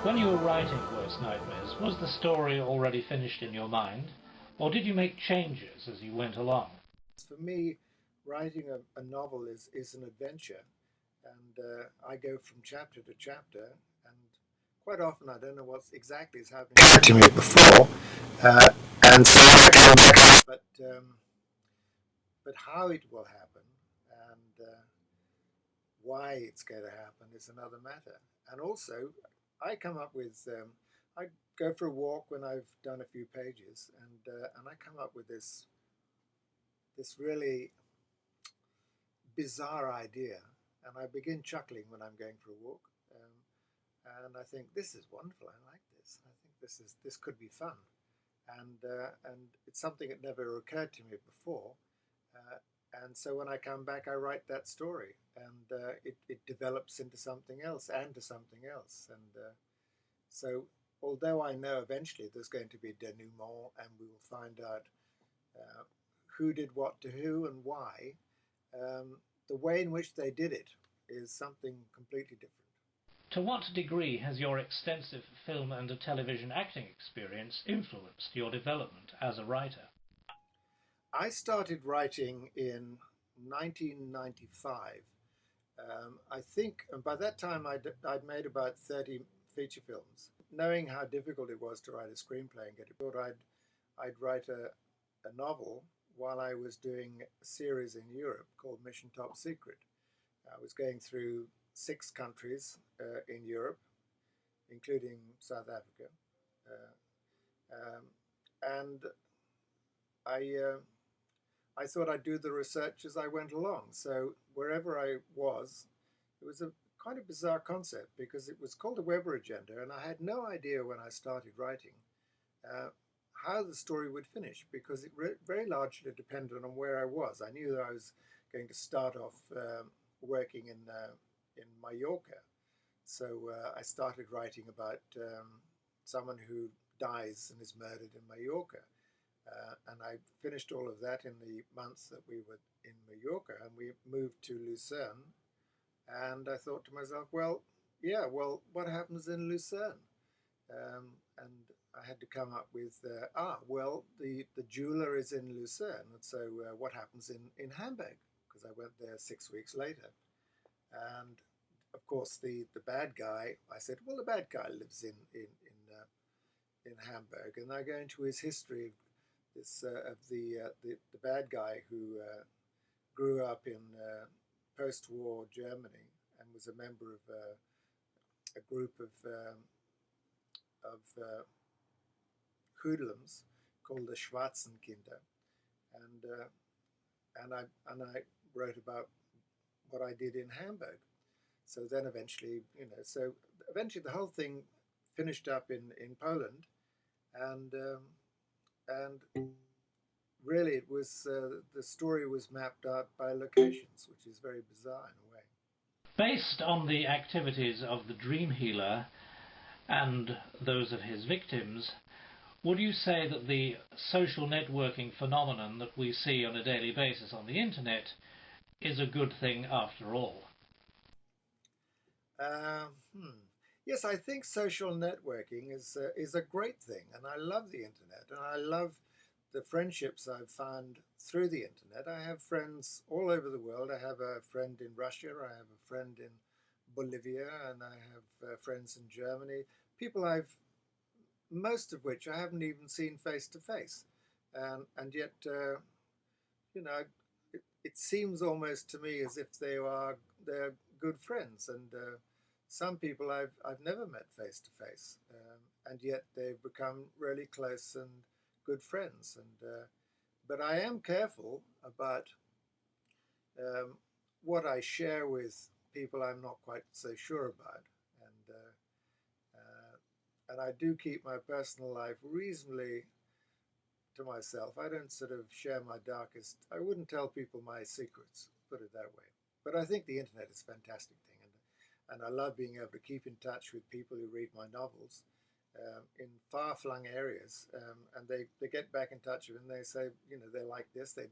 When you were writing Worst Nightmares, was the story already finished in your mind, or did you make changes as you went along? For me, writing a novel is an adventure, and I go from chapter to chapter, and quite often I don't know what exactly is happening to me before, uh, and so I come back, but how it will happen and why it's going to happen is another matter. And also, I come up with I go for a walk when I've done a few pages, and I come up with this really bizarre idea, and I begin chuckling when I'm going for a walk. And I think this is wonderful. I like this. I think this could be fun, and it's something that never occurred to me before. Uh, and so when I come back, I write that story, and it develops into something else and to something else. And so, although I know eventually there's going to be a denouement, and we will find out uh, who did what to who and why, um, the way in which they did it is something completely different. To what degree has your extensive film and television acting experience influenced your development as a writer? I started writing in 1995. I think, and by that time I'd made about 30 feature films. Knowing how difficult it was to write a screenplay and get it, thought I'd write a novel while I was doing a series in Europe called Mission Top Secret. I was going through 6 countries in Europe, including South Africa, and I I thought I'd do the research as I went along. So wherever I was, it was a kind of bizarre concept because it was called a Weber agenda, and I had no idea when I started writing uh, how the story would finish because it very largely depended on where I was. I knew that I was going to start off working in Mallorca, so I started writing about someone who dies and is murdered in Mallorca. And I finished all of that in the months that we were in Mallorca, and we moved to Lucerne. And I thought to myself, well, yeah, well, what happens in Lucerne? And I had to come up with, well, the jeweler is in Lucerne, and so what happens in Hamburg? Because I went there 6 weeks later. And of course, the bad guy, I said, well, the bad guy lives in Hamburg, and I go into his history of the bad guy who grew up in post-war Germany and was a member of a group of hoodlums called the Schwarzenkinder, and and I wrote about what I did in Hamburg. So then eventually the whole thing finished up in Poland, and and really it was the story was mapped out by locations, which is very bizarre in a way. Based on the activities of the dream healer and those of his victims, would you say that the social networking phenomenon that we see on a daily basis on the internet is a good thing after all? Um, hmm. Yes, I think social networking is a great thing, and I love the internet, and I love the friendships I've found through the internet. I have friends all over the world. I have a friend in Russia, I have a friend in Bolivia, and I have friends in Germany. People most of which I haven't even seen face to face, and yet, you know, it seems almost to me as if they're good friends, and some people I've never met face to face, and yet they've become really close and good friends. And but I am careful about um, what I share with people I'm not quite so sure about, and and I do keep my personal life reasonably to myself. I don't sort of share my darkest. I wouldn't tell people my secrets, put it that way. But I think the internet is a fantastic thing, and I love being able to keep in touch with people who read my novels in far-flung areas, and they get back in touch with me and they say, they like this. They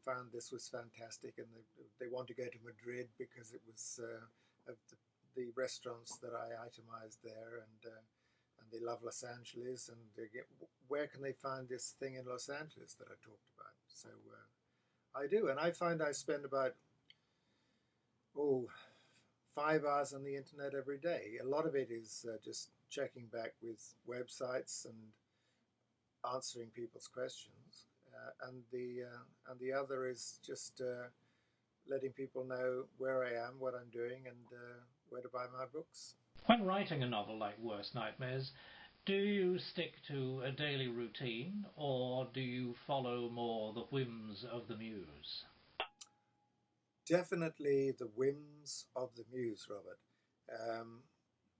found this was fantastic, and they want to go to Madrid because it was of the restaurants that I itemized there, and they love Los Angeles, and they get, where can they find this thing in Los Angeles that I talked about? So I do, and I find I spend about 5 hours on the internet every day. A lot of it is just checking back with websites and answering people's questions, and the other is just letting people know where I am, what I'm doing, and where to buy my books. When writing a novel like Worst Nightmares, do you stick to a daily routine, or do you follow more the whims of the muse? Definitely the whims of the muse, Robert.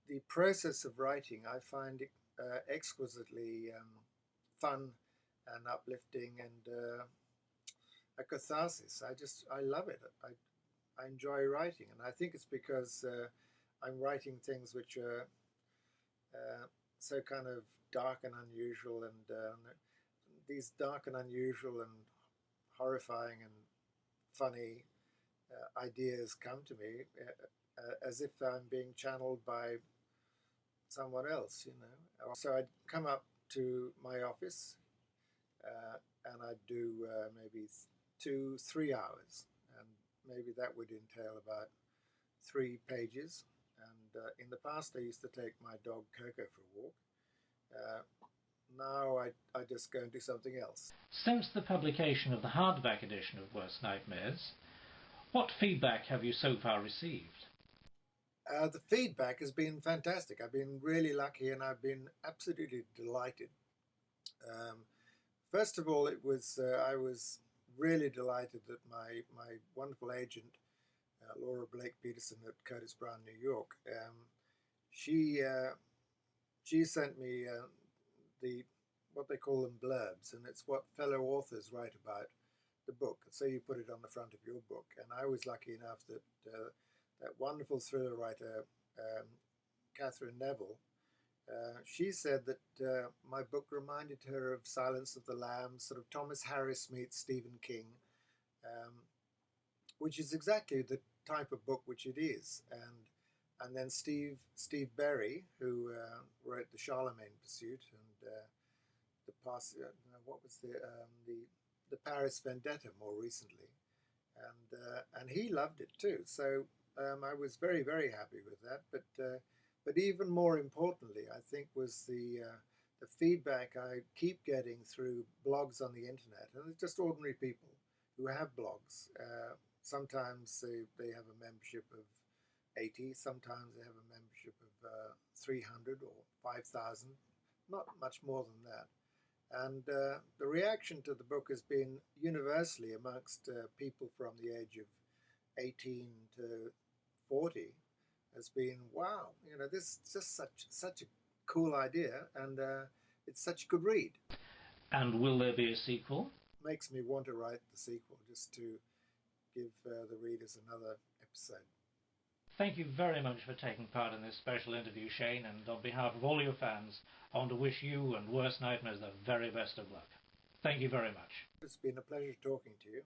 The process of writing I find exquisitely fun and uplifting, and a catharsis. I love it. I enjoy writing, and I think it's because I'm writing things which are so kind of dark and unusual, and these dark and unusual and horrifying and funny ideas come to me as if I'm being channeled by someone else, you know. So I'd come up to my office and I'd do maybe 2-3 hours, and maybe that would entail about 3 pages. And in the past, I used to take my dog Coco for a walk. Now I just go and do something else. Since the publication of the hardback edition of Worst Nightmares, what feedback have you so far received? The feedback has been fantastic. I've been really lucky, and I've been absolutely delighted. First of all, I was really delighted that my wonderful agent, Laura Blake Peterson at Curtis Brown, New York, she sent me what they call them blurbs, and it's what fellow authors write about the book. So you put it on the front of your book, and I was lucky enough that that wonderful thriller writer, Catherine Neville, she said that my book reminded her of Silence of the Lambs, sort of Thomas Harris meets Stephen King, which is exactly the type of book which it is. And then Steve Berry, who wrote The Charlemagne Pursuit and what was the Paris Vendetta more recently, and he loved it too. So I was very, very happy with that. But even more importantly, I think, was the feedback I keep getting through blogs on the internet, and it's just ordinary people who have blogs. Sometimes they have a membership of 80, sometimes they have a membership of 300 or 5,000, not much more than that. And the reaction to the book has been universally amongst people from the age of 18 to 40 has been, wow, you know, this is just such a cool idea, and it's such a good read. And will there be a sequel? Makes me want to write the sequel, just to give the readers another episode. Thank you very much for taking part in this special interview, Shane, and on behalf of all your fans, I want to wish you and Worst Nightmares the very best of luck. Thank you very much. It's been a pleasure talking to you.